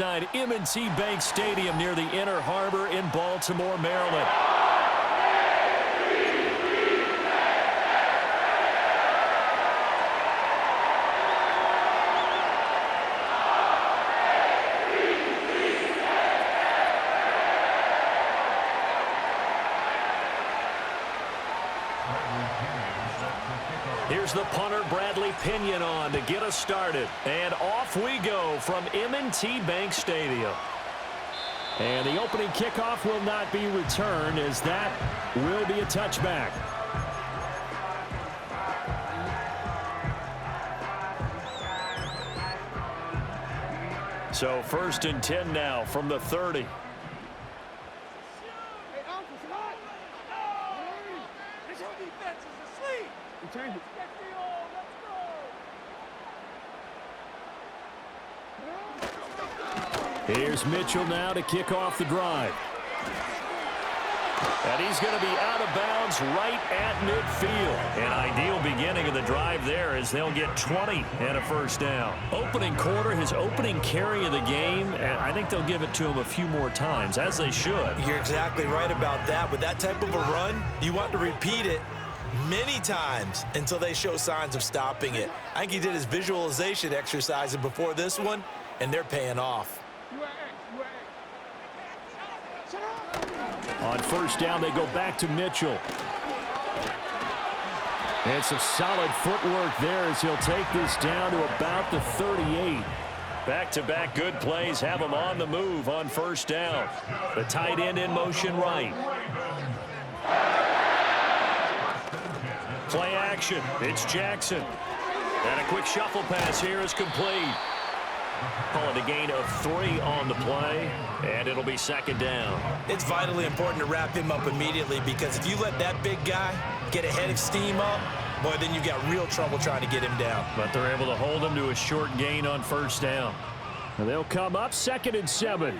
inside M&T Bank Stadium near the Inner Harbor in Baltimore, Maryland. Here's the punter, Bradley Pinion, on to get us started. And off we go from M&T Bank Stadium. And the opening kickoff will not be returned, as that will be a touchback. So 1st and 10 now from the 30. Here's Mitchell now to kick off the drive. And he's going to be out of bounds right at midfield. An ideal beginning of the drive there, as they'll get 20 and a first down. Opening quarter, his opening carry of the game, and I think they'll give it to him a few more times, as they should. You're exactly right about that. With that type of a run, you want to repeat it many times until they show signs of stopping it. I think he did his visualization exercises before this one, and they're paying off. On first down, they go back to Mitchell. And some solid footwork there as he'll take this down to about the 38. Back-to-back good plays have him on the move on first down. The tight end in motion right. Play action. It's Jackson. And a quick shuffle pass here is complete. Call it a gain of 3 on the play, and it'll be second down. It's vitally important to wrap him up immediately, because if you let that big guy get a head of steam up, boy, then you've got real trouble trying to get him down. But they're able to hold him to a short gain on first down. And they'll come up 2nd and 7.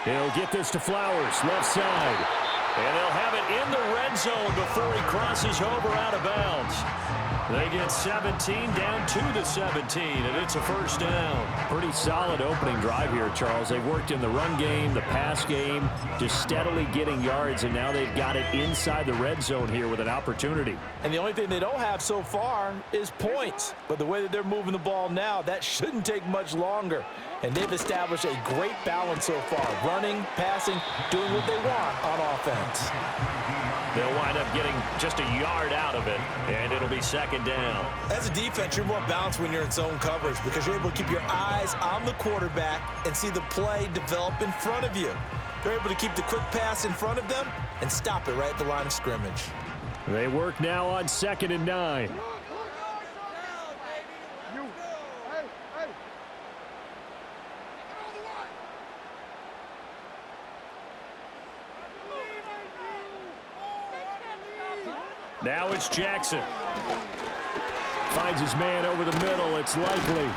He'll get this to Flowers, left side. And they'll have it in the red zone before he crosses over out of bounds. They get 17 down to the 17, and it's a first down. Pretty solid opening drive here, Charles. They've worked in the run game, the pass game, just steadily getting yards, and now they've got it inside the red zone here with an opportunity. And the only thing they don't have so far is points. But the way that they're moving the ball now, that shouldn't take much longer. And they've established a great balance so far. Running, passing, doing what they want on offense. They'll wind up getting just a yard out of it, and it'll be second down. As a defense, you're more balanced when you're in zone coverage, because you're able to keep your eyes on the quarterback and see the play develop in front of you. They're able to keep the quick pass in front of them and stop it right at the line of scrimmage. They work now on 2nd and 9. Now it's Jackson. Finds his man over the middle. It's Likely.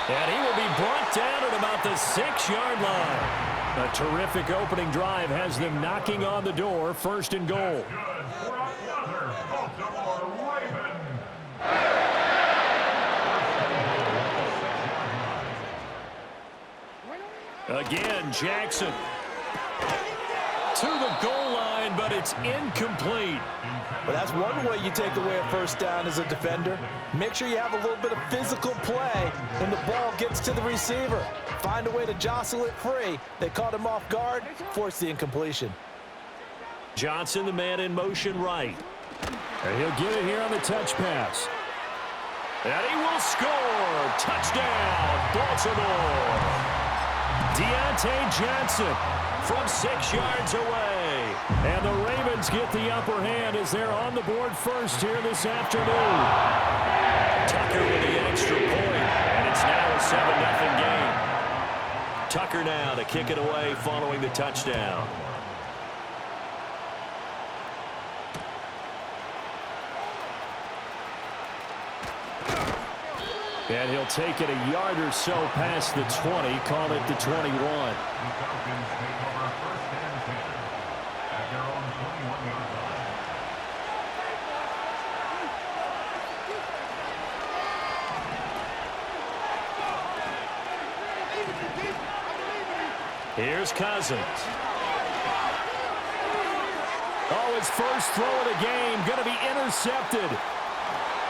And he will be brought down at about the 6-yard line. A terrific opening drive has them knocking on the door. 1st and goal. Again, Jackson. To the goal line, but it's incomplete. Well, that's one way you take away a first down as a defender. Make sure you have a little bit of physical play when the ball gets to the receiver. Find a way to jostle it free. They caught him off guard, forced the incompletion. Johnson, the man in motion right. And he'll get it here on the touch pass. And he will score. Touchdown, Baltimore. Deontay Johnson from 6 yards away. And the Ravens get the upper hand as they're on the board first here this afternoon. Tucker with the extra point, and it's now a 7-0 game. Tucker now to kick it away following the touchdown. And he'll take it a yard or so past the 20, call it the 21. Here's Cousins. Oh, his first throw of the game going to be intercepted.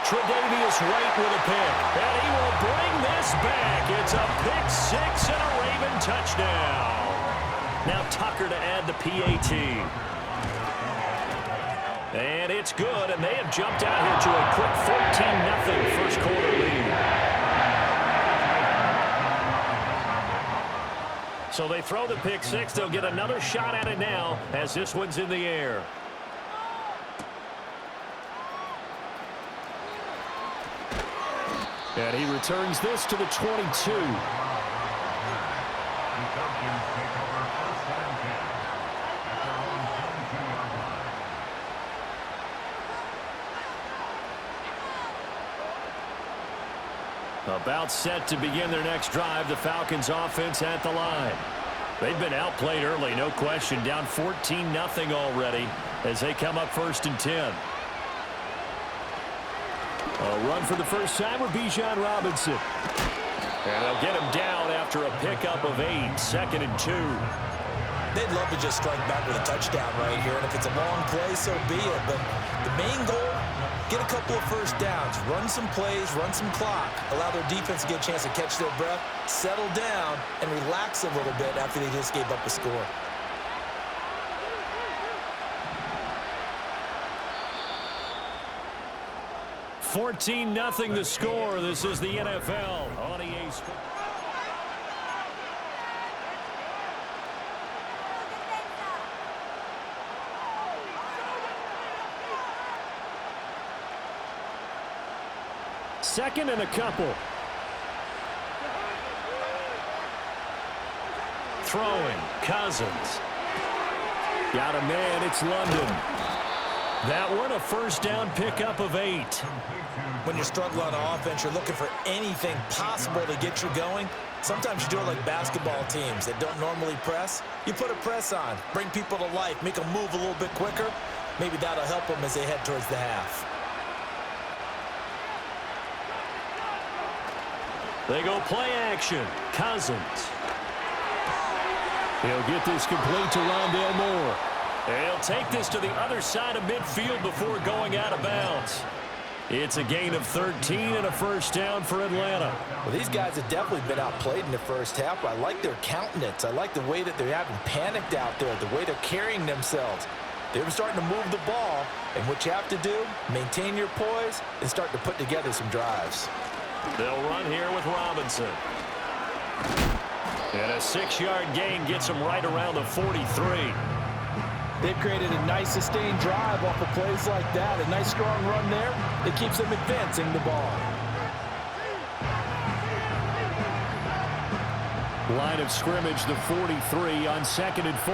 Tre'Davious White with a pick. And he will bring this back. It's a pick six and a Raven touchdown. Now Tucker to add the PAT. And it's good, and they have jumped out here to a quick 14-0 first quarter lead. So they throw the pick six. They'll get another shot at it now as this one's in the air. And he returns this to the 22. About set to begin their next drive. The Falcons offense at the line. They've been outplayed early, no question. Down 14-0 already as they come up 1st and 10. A run for the first time with Bijan Robinson. And they'll get him down after a pickup of 8. 2nd and 2. They'd love to just strike back with a touchdown right here, and if it's a long play, so be it. But the main goal, get a couple of first downs, run some plays, run some clock, allow their defense to get a chance to catch their breath, settle down, and relax a little bit after they just gave up a score. $14-0 the score. This is the NFL on EA Sports. Second and a couple. Throwing. Cousins. Got a man. It's London. That one a first down pickup of 8. When you're struggling on offense, you're looking for anything possible to get you going. Sometimes you do it like basketball teams that don't normally press. You put a press on, bring people to life, make them move a little bit quicker. Maybe that'll help them as they head towards the half. They go play action. Cousins. He'll get this complete to Rondale Moore. He'll take this to the other side of midfield before going out of bounds. It's a gain of 13 and a first down for Atlanta. Well, these guys have definitely been outplayed in the first half. I like their countenance. I like the way that they're having panicked out there, the way they're carrying themselves. They're starting to move the ball, and what you have to do, maintain your poise and start to put together some drives. They'll run here with Robinson. And a 6-yard gain gets them right around the 43. They've created a nice sustained drive off of plays like that. A nice strong run there that keeps them advancing the ball. Line of scrimmage, the 43 on 2nd and 4.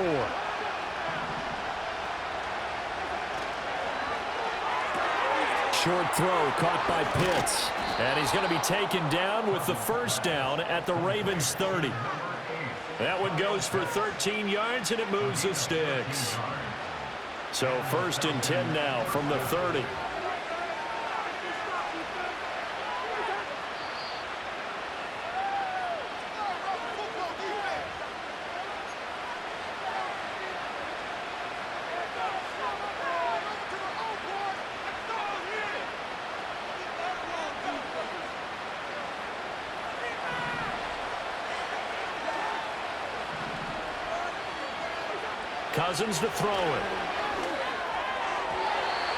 Short throw caught by Pitts. And he's going to be taken down with the first down at the Ravens 30. That one goes for 13 yards, and it moves the sticks. So 1st and 10 now from the 30. Cousins to throw it.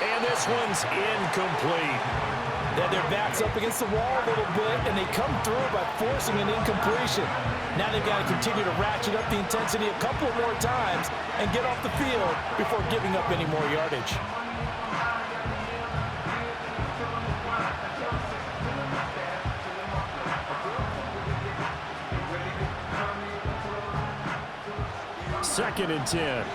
And this one's incomplete. Then their back's up against the wall a little bit, and they come through by forcing an incompletion. Now they've got to continue to ratchet up the intensity a couple more times and get off the field before giving up any more yardage. Second and 10.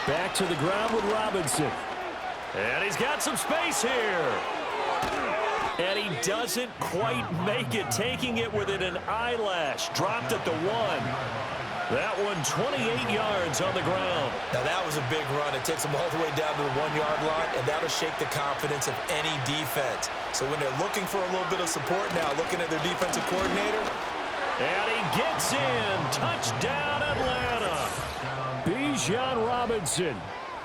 Back to the ground with Robinson. And he's got some space here. And he doesn't quite make it, taking it within an eyelash. Dropped at the 1. That one 28 yards on the ground. Now that was a big run. It takes them all the way down to the 1-yard line, and that'll shake the confidence of any defense. So when they're looking for a little bit of support now, looking at their defensive coordinator. And he gets in. Touchdown, Atlanta. Bijan Robinson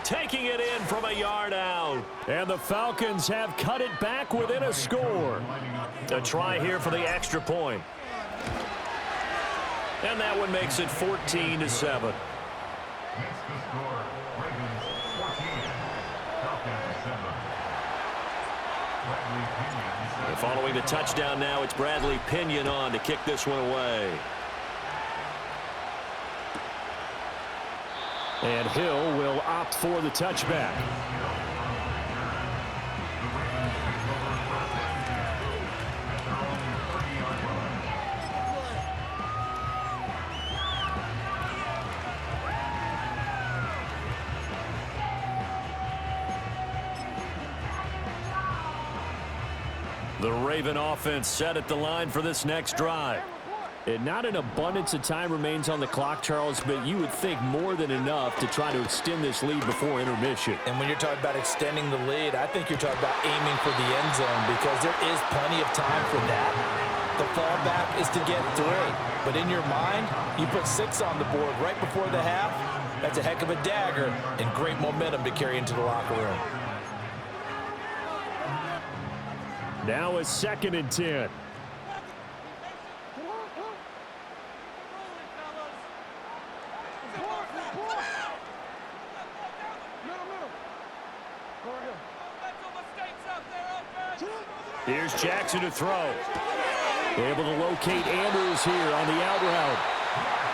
taking it in from a yard out. And the Falcons have cut it back within a score. A try here for the extra point. And that one makes it 14-7. And following the touchdown now, it's Bradley Pinion on to kick this one away. And Hill will opt for the touchback. The Raven offense set at the line for this next drive. And not an abundance of time remains on the clock, Charles, but you would think more than enough to try to extend this lead before intermission. And when you're talking about extending the lead, I think you're talking about aiming for the end zone because there is plenty of time for that. The fallback is to get 3. But in your mind, you put 6 on the board right before the half. That's a heck of a dagger and great momentum to carry into the locker room. Now a 2nd and 10. Here's Jackson to throw. Able to locate Andrews here on the out route.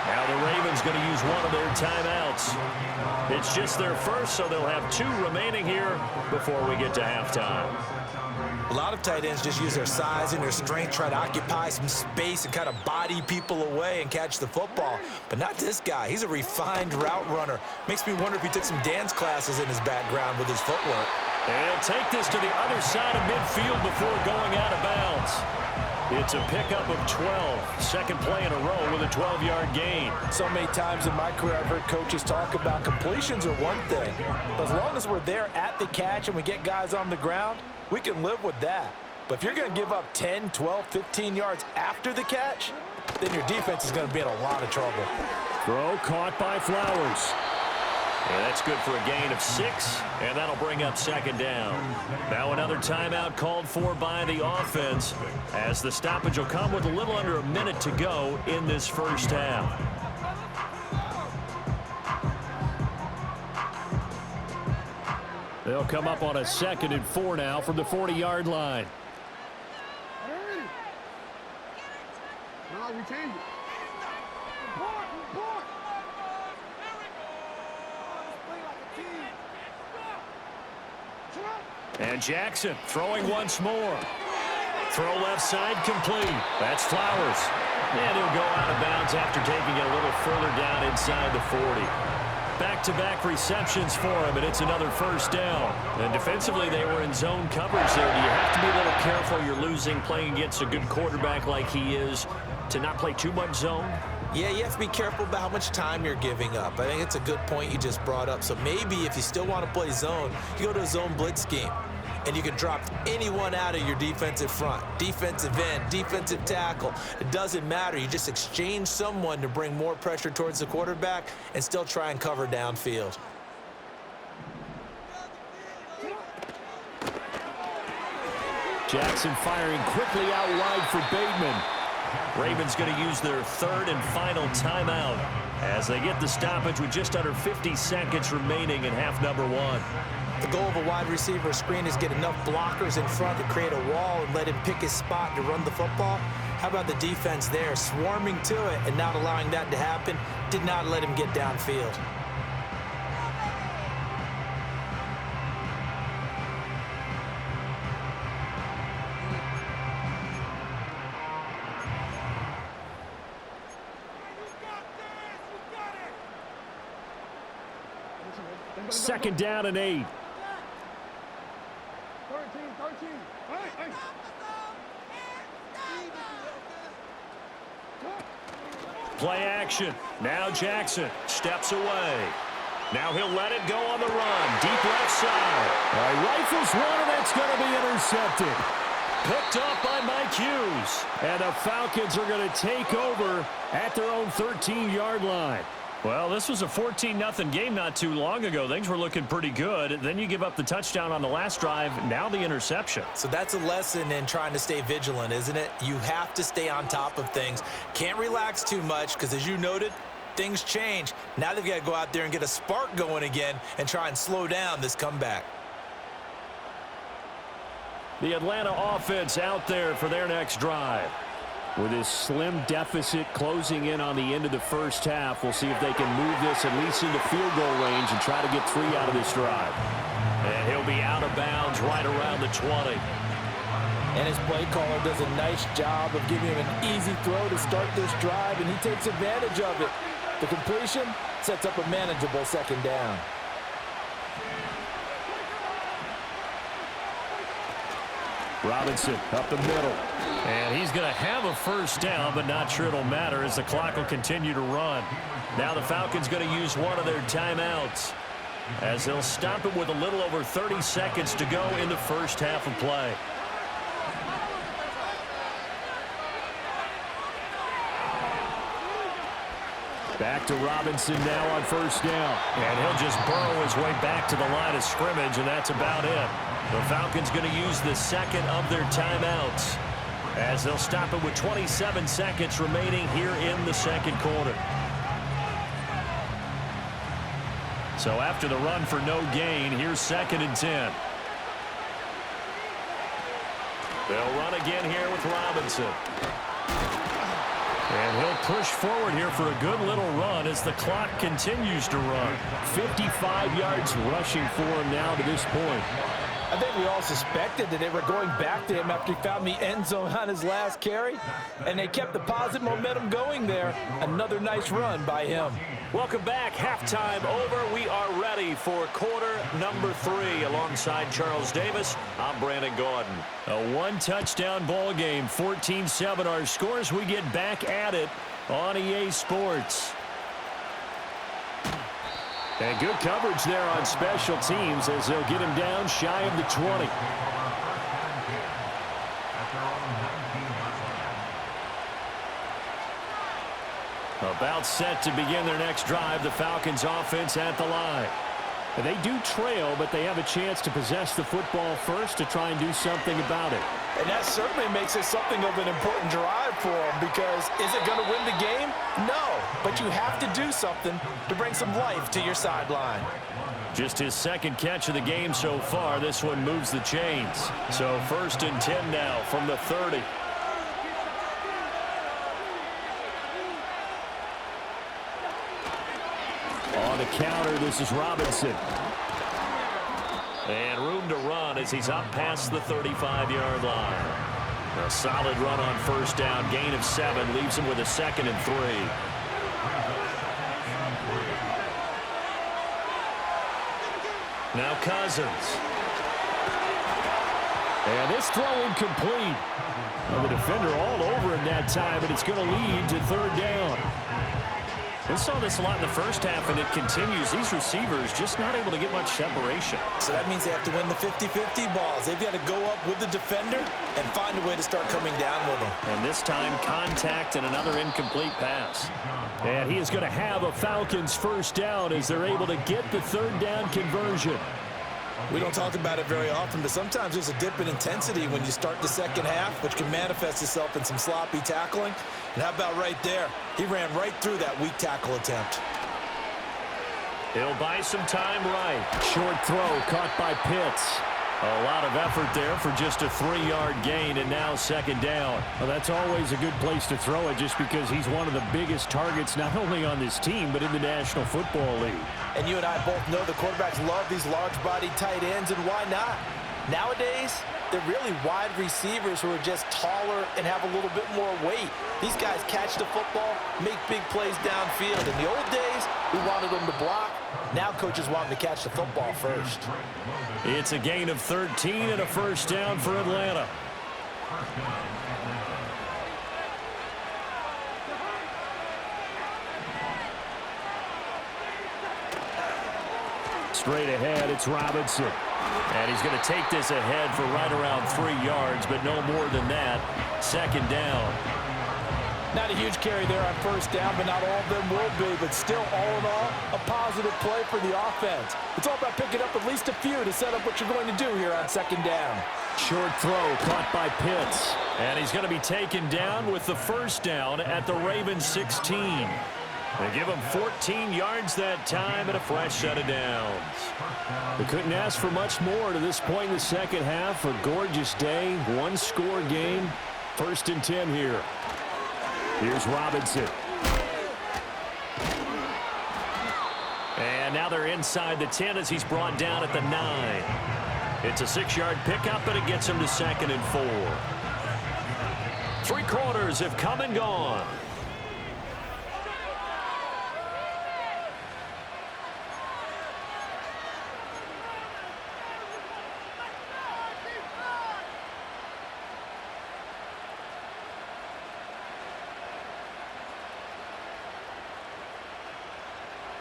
Now the Ravens going to use one of their timeouts. It's just their first, so they'll have 2 remaining here before we get to halftime. A lot of tight ends just use their size and their strength, try to occupy some space and kind of body people away and catch the football. But not this guy. He's a refined route runner. Makes me wonder if he took some dance classes in his background with his footwork. And he'll take this to the other side of midfield before going out of bounds. It's a pickup of 12. Second play in a row with a 12-yard gain. So many times in my career I've heard coaches talk about completions are one thing. But as long as we're there at the catch and we get guys on the ground, we can live with that. But if you're going to give up 10, 12, 15 yards after the catch, then your defense is going to be in a lot of trouble. Throw caught by Flowers. And that's good for a gain of 6, and that'll bring up 2nd down. Now another timeout called for by the offense, as the stoppage will come with a little under a minute to go in this first half. They'll come up on a 2nd and 4 now from the 40-yard line. No, we change it. And Jackson throwing once more. Throw left side complete. That's Flowers. And he'll go out of bounds after taking it a little further down inside the 40. Back-to-back receptions for him, and it's another first down. And defensively, they were in zone coverage there. Do you have to be a little careful? You're losing playing against a good quarterback like he is to not play too much zone? Yeah, you have to be careful about how much time you're giving up. I think it's a good point you just brought up. So maybe if you still want to play zone, you go to a zone blitz scheme. And you can drop anyone out of your defensive front, defensive end, defensive tackle. It doesn't matter. You just exchange someone to bring more pressure towards the quarterback and still try and cover downfield. Jackson firing quickly out wide for Bateman. Ravens going to use their 3rd and final timeout as they get the stoppage with just under 50 seconds remaining in half number 1. The goal of a wide receiver screen is get enough blockers in front to create a wall and let him pick his spot to run the football. How about the defense there, swarming to it and not allowing that to happen? Did not let him get downfield. Second down and 8. 13. Hey. Play action. Now Jackson steps away. Now he'll let it go on the run. Deep left side. Rifles one, and that's going to be intercepted. Picked up by Mike Hughes. And the Falcons are going to take over at their own 13-yard line. Well, this was a 14-0 game not too long ago. Things were looking pretty good. Then you give up the touchdown on the last drive. Now the interception. So that's a lesson in trying to stay vigilant, isn't it? You have to stay on top of things. Can't relax too much because, as you noted, things change. Now they've got to go out there and get a spark going again and try and slow down this comeback. The Atlanta offense out there for their next drive. With this slim deficit closing in on the end of the first half, we'll see if they can move this at least into field goal range and try to get 3 out of this drive. And he'll be out of bounds right around the 20. And his play caller does a nice job of giving him an easy throw to start this drive, and he takes advantage of it. The completion sets up a manageable second down. Robinson up the middle. And he's going to have a first down, but not sure it'll matter as the clock will continue to run. Now the Falcons going to use one of their timeouts as they'll stop it with a little over 30 seconds to go in the first half of play. Back to Robinson now on first down. And he'll just burrow his way back to the line of scrimmage, and that's about it. The Falcons going to use the second of their timeouts as they'll stop it with 27 seconds remaining here in the second quarter. So after the run for no gain, here's 2nd and 10. They'll run again here with Robinson. And he'll push forward here for a good little run as the clock continues to run. 55 yards rushing for him now to this point. I think we all suspected that they were going back to him after he found the end zone on his last carry, and they kept the positive momentum going there. Another nice run by him. Welcome back. Halftime over. We are ready for quarter number 3. Alongside Charles Davis, I'm Brandon Gaudin. A one-touchdown ball game, 14-7 our scores. We get back at it on EA Sports. And good coverage there on special teams as they'll get him down shy of the 20. About set to begin their next drive, the Falcons offense at the line. And they do trail, but they have a chance to possess the football first to try and do something about it. And that certainly makes it something of an important drive for them, because is it going to win the game? No, but you have to do something to bring some life to your sideline. Just his second catch of the game so far. This one moves the chains. So 1st and 10 now from the 30. On the counter, this is Robinson. And room to run as he's up past the 35-yard line. A solid run on first down. Gain of 7 leaves him with a 2nd and 3. Now Cousins. And this throw incomplete. Well, the defender all over him that time, but it's going to lead to 3rd down. We saw this a lot in the first half, and it continues. These receivers just not able to get much separation. So that means they have to win the 50-50 balls. They've got to go up with the defender and find a way to start coming down with them. And this time, contact and another incomplete pass. And he is going to have a Falcons first down as they're able to get the 3rd down conversion. We don't talk about it very often, but sometimes there's a dip in intensity when you start the second half, which can manifest itself in some sloppy tackling. And how about right there? He ran right through that weak tackle attempt. He'll buy some time right. Short throw caught by Pitts. A lot of effort there for just a 3-yard gain, and now 2nd down. Well, that's always a good place to throw it just because he's one of the biggest targets not only on this team but in the National Football League. And you and I both know the quarterbacks love these large-bodied tight ends, and why not? Nowadays, they're really wide receivers who are just taller and have a little bit more weight. These guys catch the football, make big plays downfield. In the old days, we wanted them to block. Now coaches want them to catch the football first. It's a gain of 13 and a first down for Atlanta. Straight ahead, it's Robinson. And he's going to take this ahead for right around 3 yards, but no more than that. Second down. Not a huge carry there on first down, but not all of them will be. But still, all in all, a positive play for the offense. It's all about picking up at least a few to set up what you're going to do here on second down. Short throw caught by Pitts. And he's going to be taken down with the first down at the Ravens 16. They give him 14 yards that time and a fresh set of downs. They couldn't ask for much more to this point in the second half. A gorgeous day, one-score game. 1st and 10 here. Here's Robinson. And now they're inside the 10 as he's brought down at the 9. It's a 6-yard pickup, but it gets him to 2nd and 4. 3 quarters have come and gone.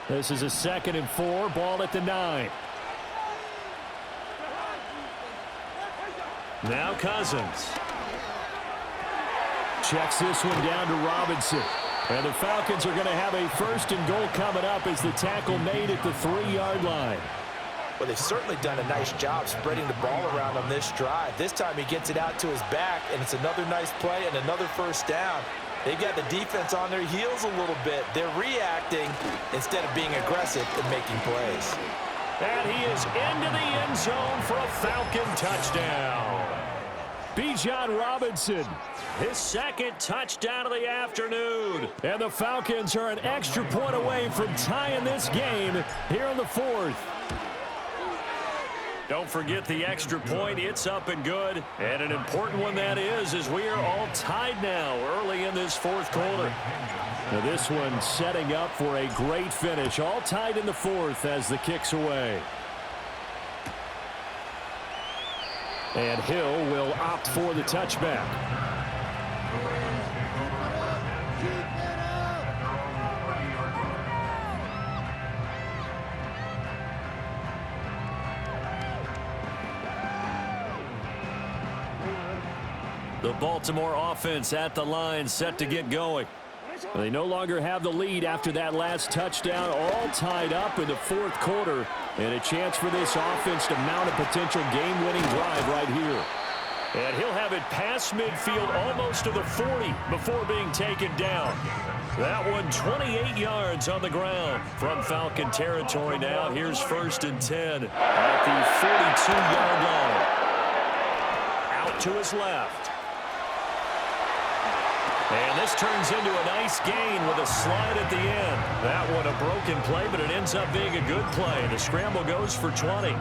This is a 2nd and 4, ball at the 9. Now Cousins. Checks this one down to Robinson. And the Falcons are going to have a 1st and goal coming up as the tackle made at the 3-yard line. Well, they've certainly done a nice job spreading the ball around on this drive. This time he gets it out to his back, and it's another nice play and another first down. They've got the defense on their heels a little bit. They're reacting instead of being aggressive and making plays. And he is into the end zone for a Falcon touchdown. Bijan Robinson, his 2nd touchdown of the afternoon. And the Falcons are an extra point away from tying this game here in the 4th. Don't forget the extra point. It's up and good. And an important one that is, as we are all tied now early in this 4th quarter. Now this one setting up for a great finish. All tied in the 4th as the kick's away. And Hill will opt for the touchback. The Baltimore offense at the line, set to get going. They no longer have the lead after that last touchdown, all tied up in the 4th quarter, and a chance for this offense to mount a potential game-winning drive right here. And he'll have it past midfield almost to the 40 before being taken down. That one 28 yards on the ground from Falcon territory now. Here's 1st and 10 at the 42-yard line. Out to his left. And this turns into a nice gain with a slide at the end. That one a broken play, but it ends up being a good play. The scramble goes for 20.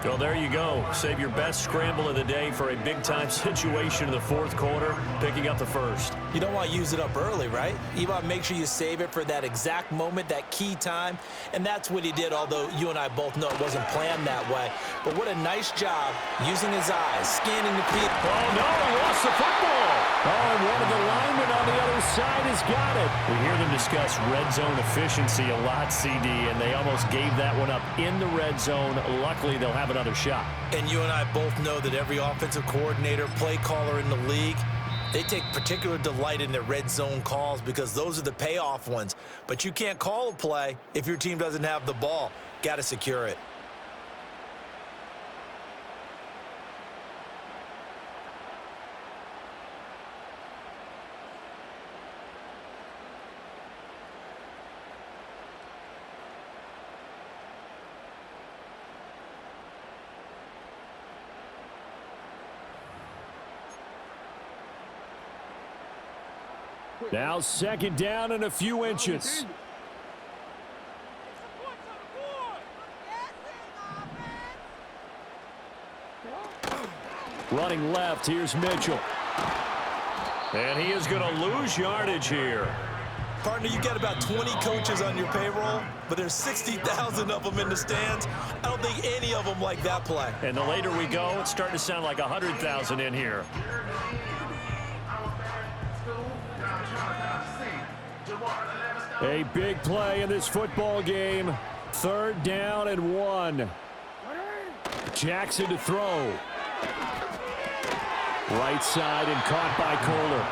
Well, there you go. Save your best scramble of the day for a big-time situation in the 4th quarter, picking up the 1st. You don't want to use it up early, right? You want to make sure you save it for that exact moment, that key time. And that's what he did, although you and I both know it wasn't planned that way. But what a nice job using his eyes, scanning the field. Oh, no, he lost the football. Oh, and one of the linemen on the other side has got it. We hear them discuss red zone efficiency a lot, CD, and they almost gave that one up in the red zone. Luckily, they'll have another shot. And you and I both know that every offensive coordinator, play caller in the league, they take particular delight in their red zone calls because those are the payoff ones. But you can't call a play if your team doesn't have the ball. Got to secure it. Now 2nd down and a few inches. Running left, here's Mitchell. And he is going to lose yardage here. Partner, you got about 20 coaches on your payroll, but there's 60,000 of them in the stands. I don't think any of them like that play. And the later we go, it's starting to sound like 100,000 in here. A big play in this football game. 3rd down and 1. Jackson to throw. Right side and caught by Kohler.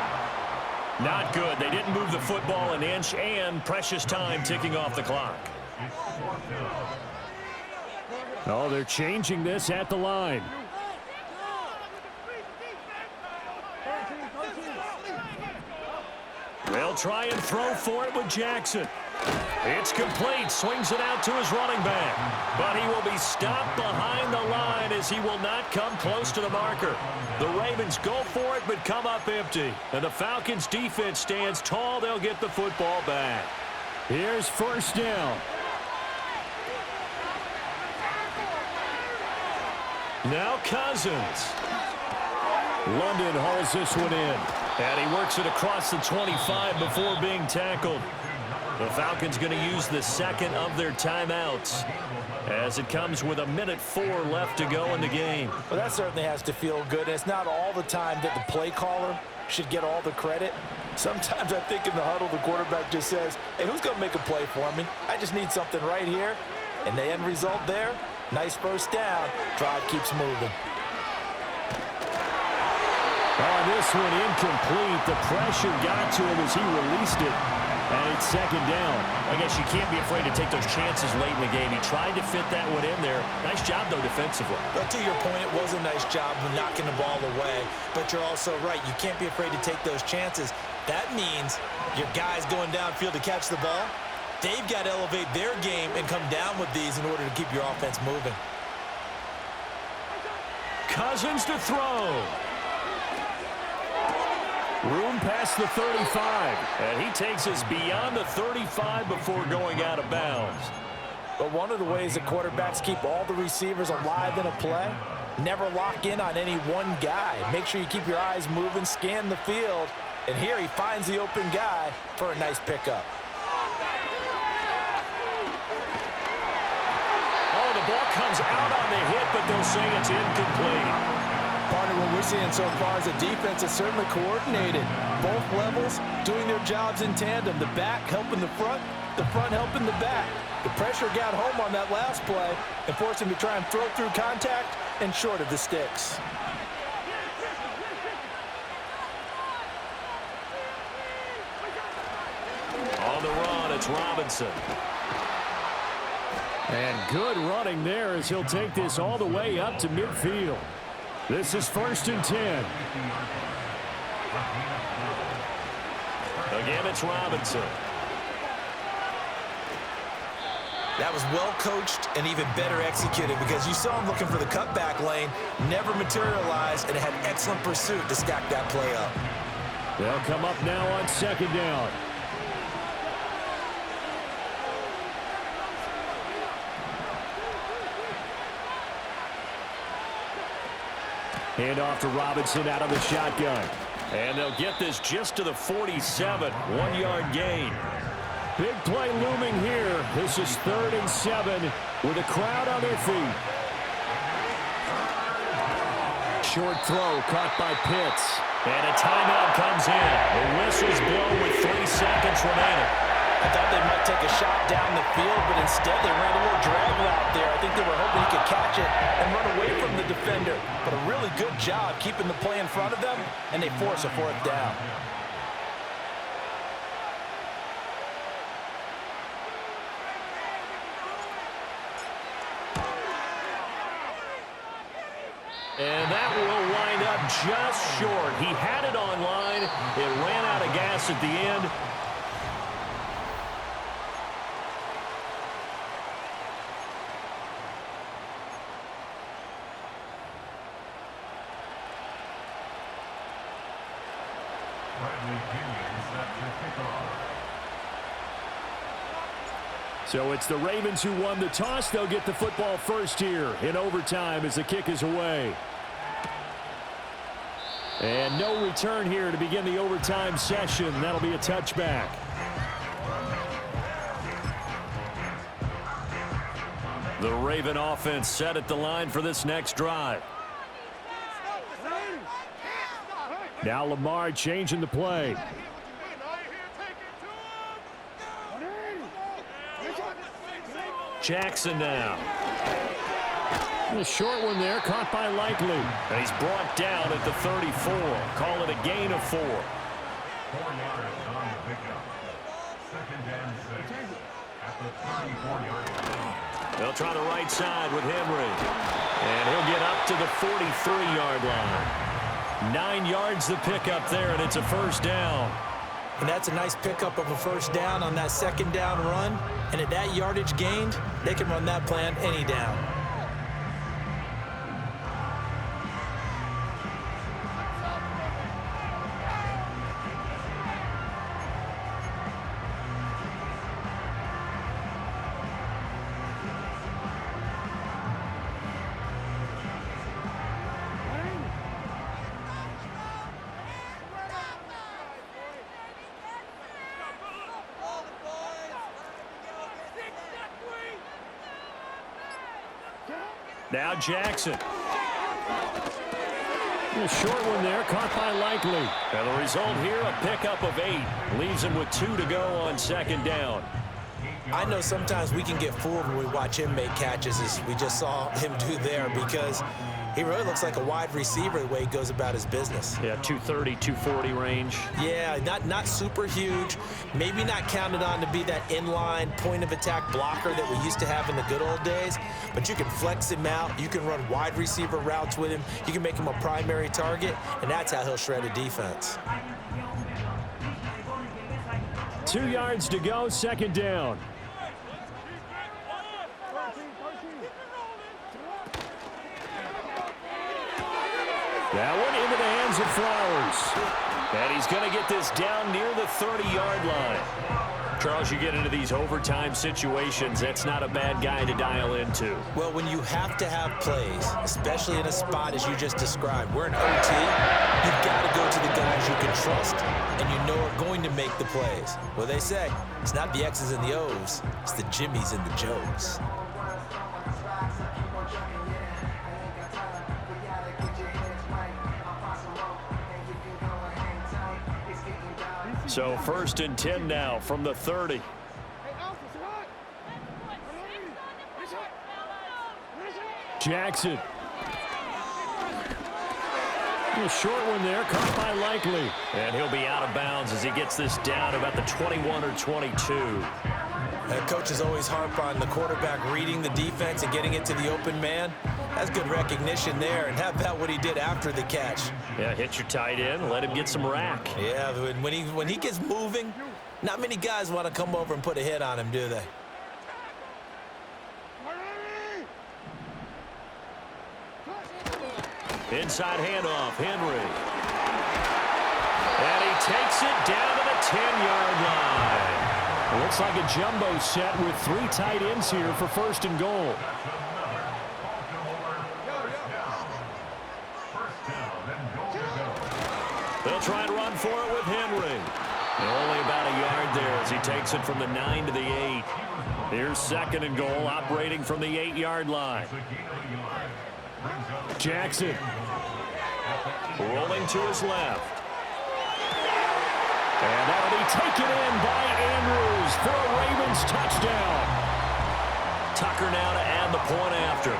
Not good. They didn't move the football an inch, and precious time ticking off the clock. Oh, they're changing this at the line. They'll try and throw for it with Jackson. It's complete. Swings it out to his running back. But he will be stopped behind the line as he will not come close to the marker. The Ravens go for it but come up empty. And the Falcons defense stands tall. They'll get the football back. Here's 1st down. Now Cousins. London hauls this one in. And he works it across the 25 before being tackled. The Falcons going to use the 2nd of their timeouts as it comes with 1:04 left to go in the game. Well, that certainly has to feel good. And it's not all the time that the play caller should get all the credit. Sometimes I think in the huddle, the quarterback just says, hey, who's going to make a play for me? I just need something right here. And the end result there, nice 1st down. Drive keeps moving. Oh, this one incomplete. The pressure got to him as he released it. And it's 2nd down. I guess you can't be afraid to take those chances late in the game. He tried to fit that one in there. Nice job, though, defensively. But to your point, it was a nice job of knocking the ball away. But you're also right. You can't be afraid to take those chances. That means your guys going downfield to catch the ball, they've got to elevate their game and come down with these in order to keep your offense moving. Cousins to throw. Room past the 35. And he takes us beyond the 35 before going out of bounds. But one of the ways that quarterbacks keep all the receivers alive in a play, never lock in on any one guy. Make sure you keep your eyes moving, scan the field. And here he finds the open guy for a nice pickup. Oh, the ball comes out on the hit, but they'll say it's incomplete. Partner, what we're seeing so far is a defense that's certainly coordinated. Both levels doing their jobs in tandem. The back helping the front helping the back. The pressure got home on that last play and forced him to try and throw through contact and short of the sticks. On the run, it's Robinson. And good running there as he'll take this all the way up to midfield. This is 1st and 10. Again, it's Robinson. That was well coached and even better executed because you saw him looking for the cutback lane, never materialized, and had excellent pursuit to stack that play up. They'll come up now on 2nd down. Hand off to Robinson out of the shotgun. And they'll get this just to the 47. 1-yard gain. Big play looming here. This is 3rd and 7 with a crowd on their feet. Short throw caught by Pitts. And a timeout comes in. The whistle's blown with 3 seconds remaining. I thought they might take a shot down the field, but instead they ran a little drag route there. I think they were hoping he could catch it and run away from the defender. But a really good job keeping the play in front of them, and they force a 4th down. And that will wind up just short. He had it on line. It ran out of gas at the end. So it's the Ravens who won the toss. They'll get the football first here in overtime as the kick is away. And no return here to begin the overtime session. That'll be a touchback. The Raven offense set at the line for this next drive. Now Lamar changing the play. Jackson now. The short one there, caught by Likely. And he's brought down at the 34. Call it a gain of 4. 4 yards on the pickup. Second and 6 at the 34-yard line. They'll try the right side with Henry. And he'll get up to the 43-yard line. 9 yards the pickup there, and it's a first down. And that's a nice pickup of a first down on that second down run. And at that yardage gained, they can run that plan any down. Now Jackson. The short one there, caught by Likely. And the result here, a pickup of 8. Leaves him with 2 to go on second down. I know sometimes we can get fooled when we watch him make catches, as we just saw him do there, because he really looks like a wide receiver the way he goes about his business. Yeah, 230, 240 range. Yeah, not super huge. Maybe not counted on to be that inline point-of-attack blocker that we used to have in the good old days, but you can flex him out. You can run wide receiver routes with him. You can make him a primary target, and that's how he'll shred a defense. 2 yards to go, second down. That one into the hands of Flowers. And he's going to get this down near the 30-yard line. Charles, you get into these overtime situations, that's not a bad guy to dial into. Well, when you have to have plays, especially in a spot as you just described, we're in OT, you've got to go to the guys you can trust and you know are going to make the plays. Well, they say it's not the X's and the O's, it's the Jimmies and the Joes. So 1st and 10 now from the 30. Jackson. The short one there, caught by Likely. And he'll be out of bounds as he gets this down about the 21 or 22. Coaches always harp on the quarterback reading the defense and getting it to the open man. That's good recognition there. And how about what he did after the catch? Yeah, hit your tight end, let him get some rack. Yeah, when he gets moving, not many guys want to come over and put a hit on him, do they? Inside handoff, Henry. And he takes it down to the 10-yard line. It looks like a jumbo set with 3 tight ends here for 1st and goal. They'll try and run for it with Henry. And only about a yard there as he takes it from the 9 to the 8. Here's 2nd and goal, operating from the 8-yard line. Jackson. Rolling to his left. And that'll be taken in by Andrews for a Ravens touchdown. Tucker now to add the point after.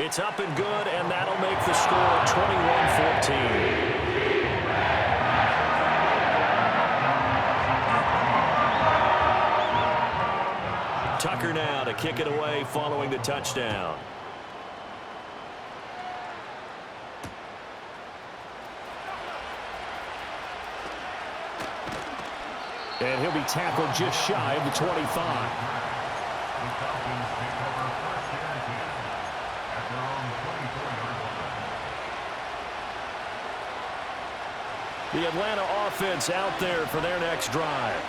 It's up and good, and that'll make the score 21-14. Tucker now to kick it away following the touchdown. And he'll be tackled just shy of the 25. The Atlanta offense out there for their next drive.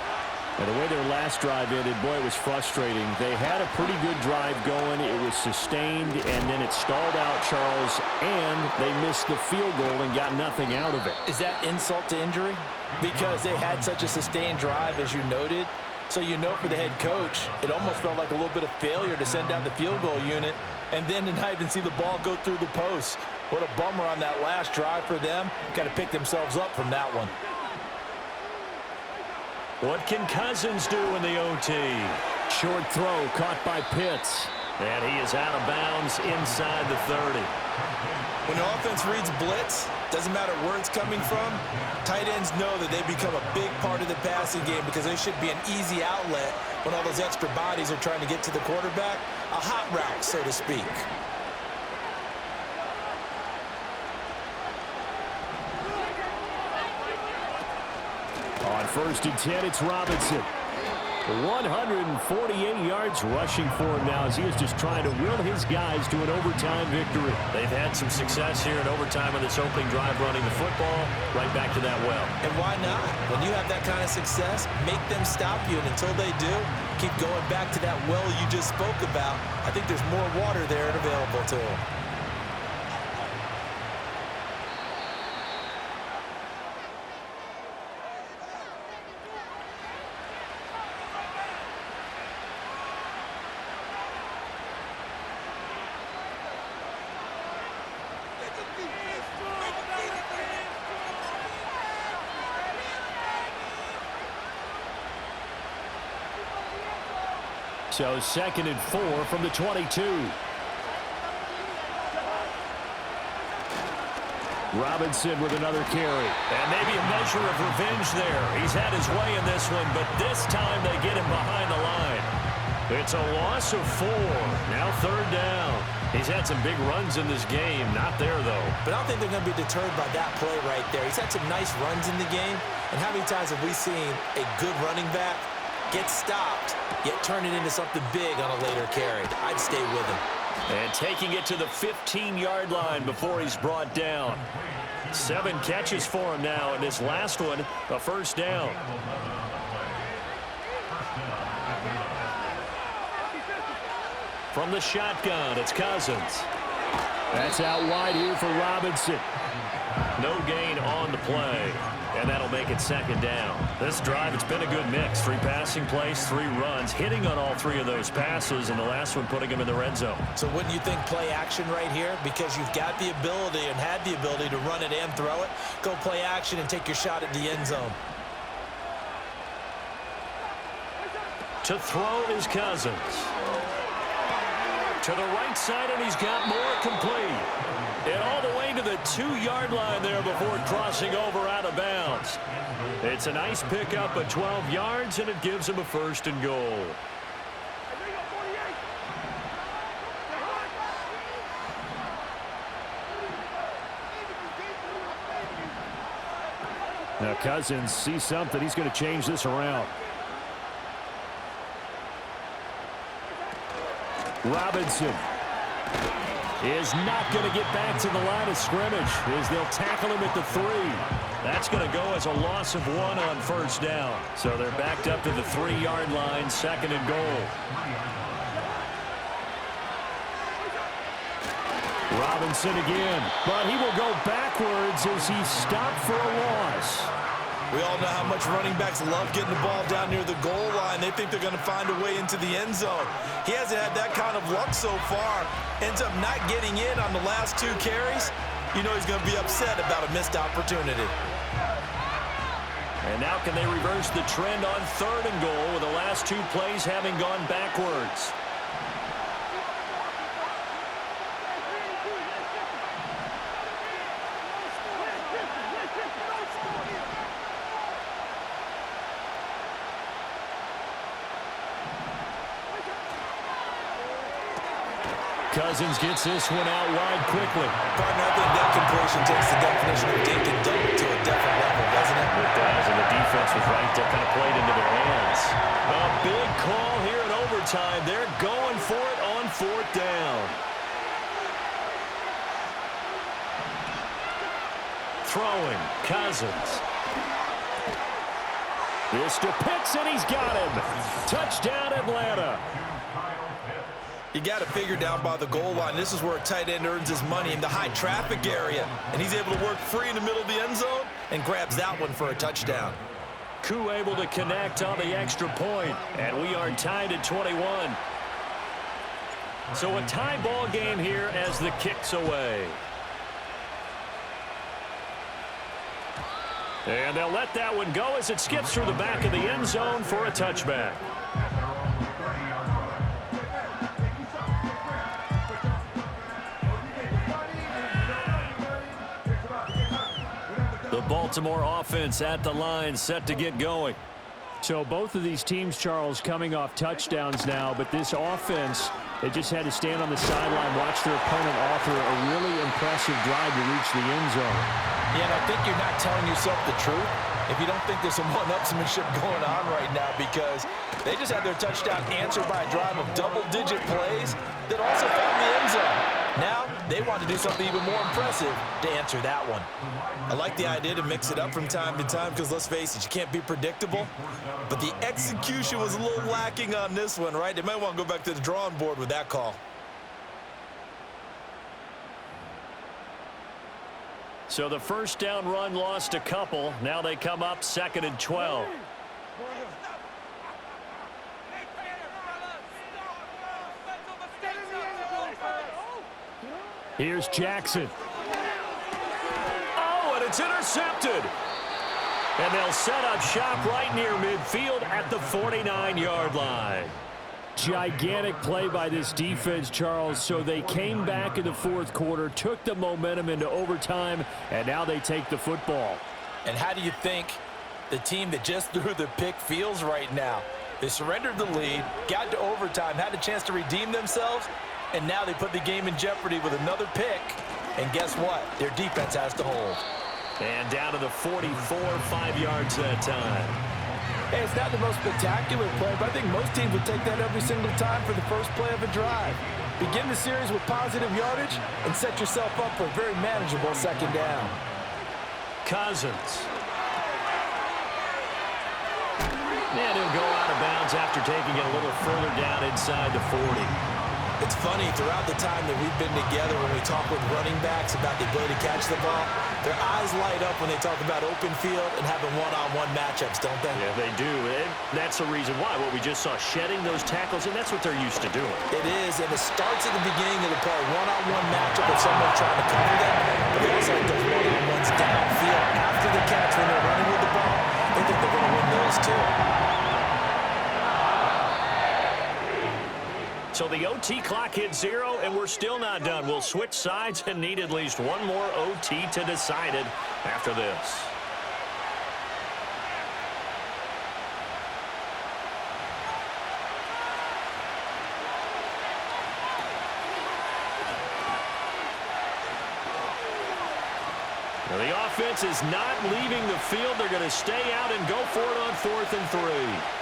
And the way their last drive ended, boy, it was frustrating. They had a pretty good drive going. It was sustained, and then it stalled out, Charles, and they missed the field goal and got nothing out of it. Is that insult to injury? Because they had such a sustained drive, as you noted. So you know for the head coach, it almost felt like a little bit of failure to send down the field goal unit and then to not even see the ball go through the post. What a bummer on that last drive for them. Got to pick themselves up from that one. What can Cousins do in the OT? Short throw caught by Pitts. And he is out of bounds inside the 30. When the offense reads blitz, doesn't matter where it's coming from, tight ends know that they become a big part of the passing game because they should be an easy outlet when all those extra bodies are trying to get to the quarterback. A hot route, so to speak. On 1st and 10, it's Robinson. 148 yards rushing for him now as he is just trying to will his guys to an overtime victory. They've had some success here in overtime on this opening drive running the football right back to that well. And why not? When you have that kind of success, make them stop you, and until they do, keep going back to that well you just spoke about. I think there's more water there and available to them. So 2nd and 4 from the 22. Robinson with another carry. And maybe a measure of revenge there. He's had his way in this one, but this time they get him behind the line. It's a loss of 4. Now 3rd down. He's had some big runs in this game. Not there, though. But I don't think they're going to be deterred by that play right there. He's had some nice runs in the game. And how many times have we seen a good running back get stopped, yet turn it into something big on a later carry? I'd stay with him. And taking it to the 15-yard line before he's brought down. 7 catches for him now, and this last one, a 1st down. From the shotgun, it's Cousins. That's out wide here for Robinson. No gain on the play. And that'll make it 2nd down. This drive, it's been a good mix. 3 passing plays, 3 runs, hitting on all 3 of those passes, and the last one putting him in the red zone. So wouldn't you think play action right here? Because you've got the ability and had the ability to run it and throw it. Go play action and take your shot at the end zone. To throw is Cousins. To the right side, and he's got more complete. And all the way to the 2-yard line there before crossing over out of bounds. It's a nice pickup of 12 yards, and it gives him a 1st and goal. Now Cousins sees something. He's going to change this around. Robinson is not going to get back to the line of scrimmage as they'll tackle him at the 3. That's going to go as a loss of 1 on 1st down. So they're backed up to the 3-yard line, 2nd and goal. Robinson again, but he will go backwards as he's stopped for a loss. We all know how much running backs love getting the ball down near the goal line. They think they're going to find a way into the end zone. He hasn't had that kind of luck so far. Ends up not getting in on the last 2 carries. You know he's going to be upset about a missed opportunity. And now can they reverse the trend on 3rd and goal with the last 2 plays having gone backwards? Cousins gets this one out wide quickly. Partner, I think that completion takes the definition of dink and dunk to a different level, doesn't it? It does, and the defense was right to kind of play it into their hands. A big call here in overtime. They're going for it on 4th down. Throwing, Cousins. This to Pitts, and he's got him. Touchdown, Atlanta. You got to figure down by the goal line. This is where a tight end earns his money in the high traffic area. And he's able to work free in the middle of the end zone and grabs that one for a touchdown. Koo able to connect on the extra point, and we are tied at 21. So a tie ball game here as the kick's away. And they'll let that one go as it skips through the back of the end zone for a touchback. The Baltimore offense at the line, set to get going. So both of these teams, Charles, coming off touchdowns now, but this offense, they just had to stand on the sideline, watch their opponent author a really impressive drive to reach the end zone. Yeah, and I think you're not telling yourself the truth if you don't think there's some one-upsmanship going on right now, because they just had their touchdown answered by a drive of double-digit plays that also found the end zone. Now, they want to do something even more impressive to answer that one. I like the idea to mix it up from time to time because, let's face it, you can't be predictable. But the execution was a little lacking on this one, right? They might want to go back to the drawing board with that call. So the first down run lost a couple. Now they come up 2nd and 12. Here's Jackson. Oh, and it's intercepted. And they'll set up shop right near midfield at the 49-yard line. Gigantic play by this defense, Charles. So they came back in the fourth quarter, took the momentum into overtime, and now they take the football. And how do you think the team that just threw the pick feels right now? They surrendered the lead, got to overtime, had a chance to redeem themselves, and now they put the game in jeopardy with another pick. And guess what? Their defense has to hold. And down to the 44, 5 yards that time. Hey, it's not the most spectacular play, but I think most teams would take that every single time for the first play of a drive. Begin the series with positive yardage and set yourself up for a very manageable second down. Cousins. And he'll go out of bounds after taking it a little further down inside the 40. It's funny, throughout the time that we've been together, when we talk with running backs about the ability to catch the ball, their eyes light up when they talk about open field and having one-on-one matchups, don't they? Yeah, they do. And that's the reason why. What we just saw, shedding those tackles, and that's what they're used to doing. It is, and it starts at the beginning of the play. One-on-one matchup if someone's trying to cover them, but they also like those one-on-ones downfield after the catch when they're running with the ball. They think they're going to win those too. So the OT clock hit 0, and we're still not done. We'll switch sides and need at least one more OT to decide it after this. Now the offense is not leaving the field. They're going to stay out and go for it on 4th and 3.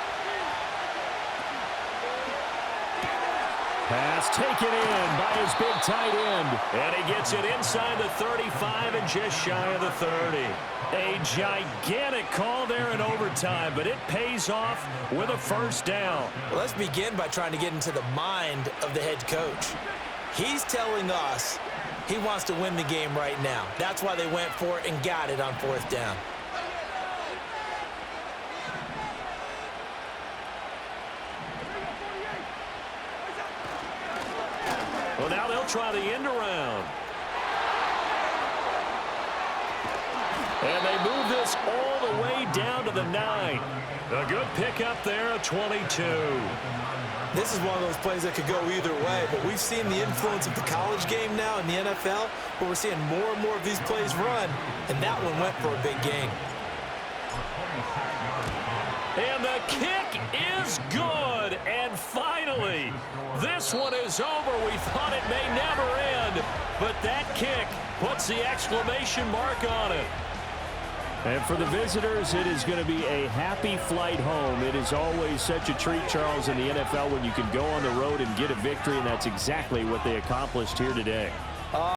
Pass taken in by his big tight end. And he gets it inside the 35 and just shy of the 30. A gigantic call there in overtime, but it pays off with a first down. Well, let's begin by trying to get into the mind of the head coach. He's telling us he wants to win the game right now. That's why they went for it and got it on 4th down. Well, now they'll try the end around. And they move this all the way down to the 9. A good pickup there, a 22. This is one of those plays that could go either way, but we've seen the influence of the college game now in the NFL, where we're seeing more and more of these plays run, and that one went for a big gain. And the kick is good. And finally, this one is over. We thought it may never end, but that kick puts the exclamation mark on it. And for the visitors, it is going to be a happy flight home. It is always such a treat, Charles, in the NFL when you can go on the road and get a victory, and that's exactly what they accomplished here today.